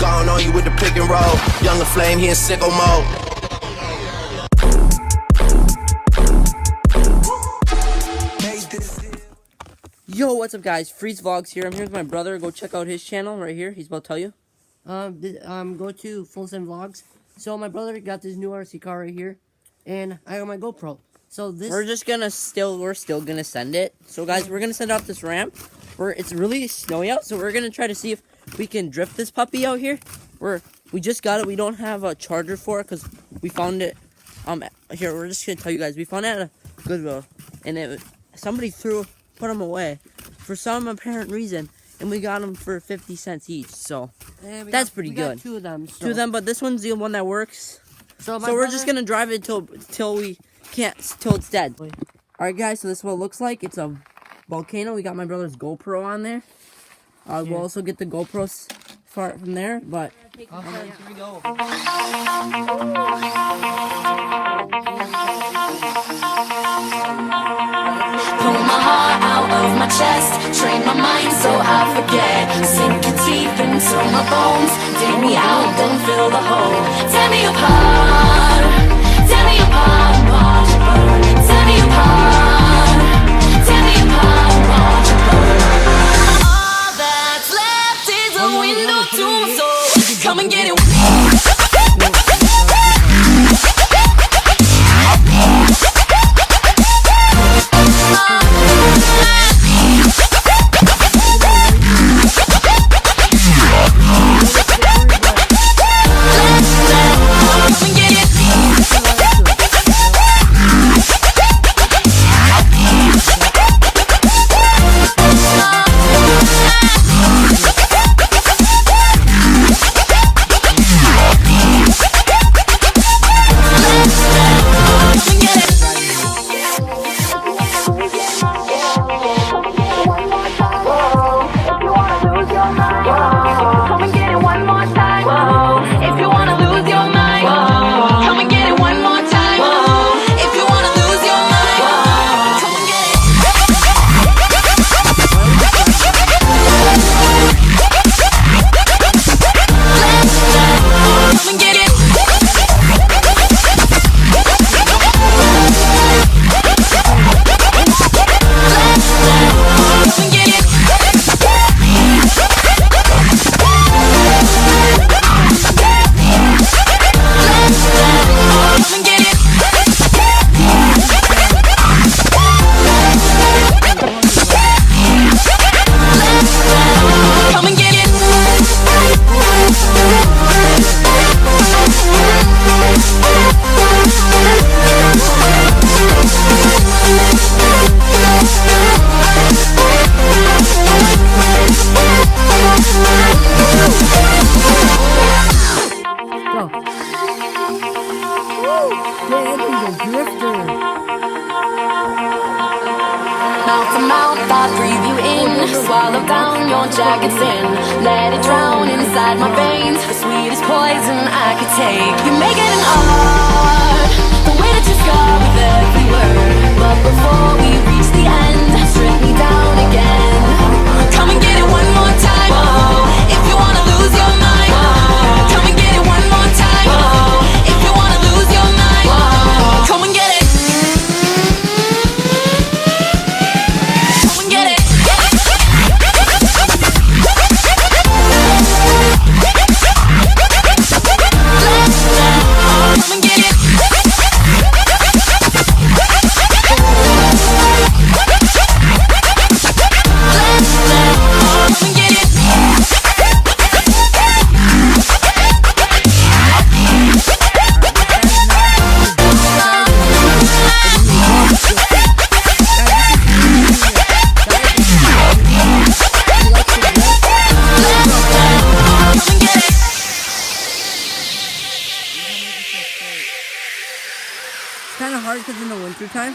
Gone on you with the pick and roll. Younger flame, he in sicko mode. Yo, what's up, guys? Freeze Vlogs here. I'm here with my brother. Go check out his channel right here. He's about to tell you. Go to Full Send Vlogs. So my brother got this new RC car right here, and I got my GoPro. So this we're still gonna send it. So guys, we're gonna send off this ramp. It's really snowy out, so we're gonna try to see if we can drift this puppy out here. We just got it. We don't have a charger for it because we found it. Here, we're just gonna tell you guys. We found it at a Goodwill, and somebody put them away for some apparent reason, and we got them for 50 cents each. So that's pretty good. Got two of them. Two of them, but this one's the one that works. So we're just gonna drive it till it's dead. All right, guys. So this is what it looks like. It's a volcano. We got my brother's GoPro on there. We'll also get the GoPros from there, but here we go. Pull my heart out of my chest, train my mind so I forget. Sink your teeth into my bones, dig me out, then fill the hole. Tear me apart, watch it burn. Tear me apart, watch it burn. All that's left is a window to my soul. Come and get it. Mouth to mouth, I breathe you in. Swallow down your jagged sin. Let it drown inside my veins. The sweetest poison I could take. You make it an art, the way that you scar with every word. But before we reach the end, strip me down again. Come and get it one more time. If you wanna lose your mind, come and get it one more time. If you wanna lose your mind, come and get it. it's kind of hard because in the winter time.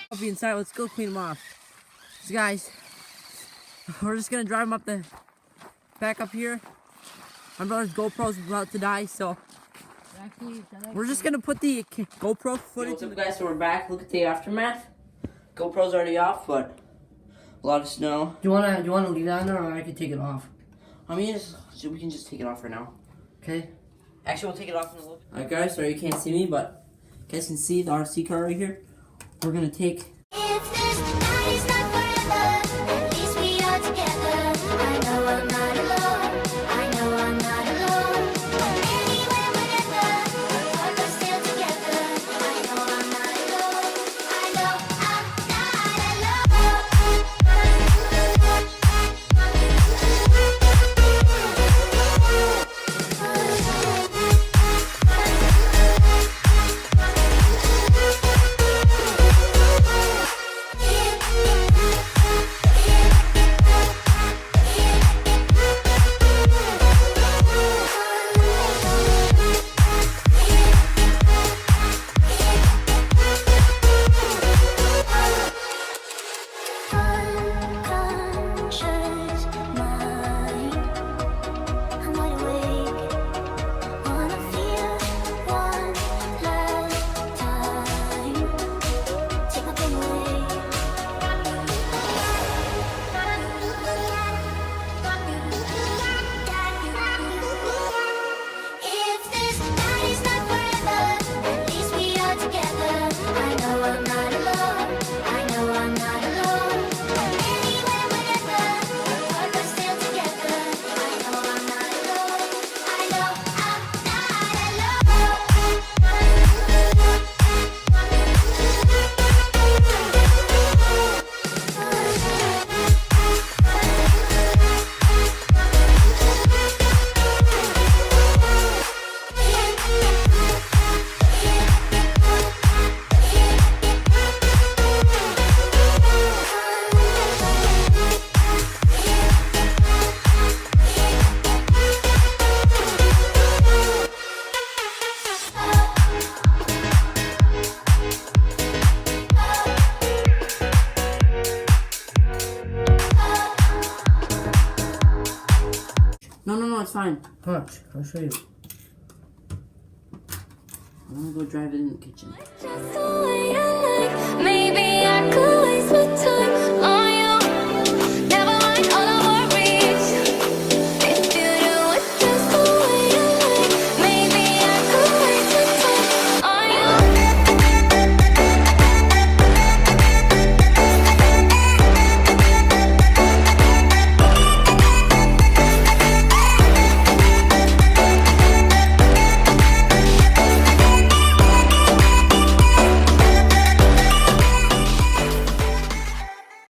Puppy inside. Let's go clean him off. So guys, we're just gonna drive him up the back up here. My brother's GoPro's about to die, so we're just gonna put the GoPro footage. What's up, guys? So we're back. Look at the aftermath. GoPro's already off, but a lot of snow. Do you wanna leave that on there, or I can take it off? I mean, we can just take it off for now. Okay. Actually, we'll take it off in a little. Alright, guys. Sorry you can't see me, but you guys can see the RC car right here. We're gonna take. If this night is not forever, at least we are together. I know I'm not alone. I know I'm not alone. Anywhere, whenever, apart but still together. I know I'm not alone. I know I'm unconscious mind. I'm wide awake. Wanna feel one last time. Take my pain away. If this night is not forever, at least we are together. I know I'm not alone. I know I'm not alone. Anywhere, whenever, apart but still together. I know I'm not alone. I know No, it's fine. Watch, I'll show you. I'm gonna go drive it in the kitchen. just the way I like. Maybe I could waste my time.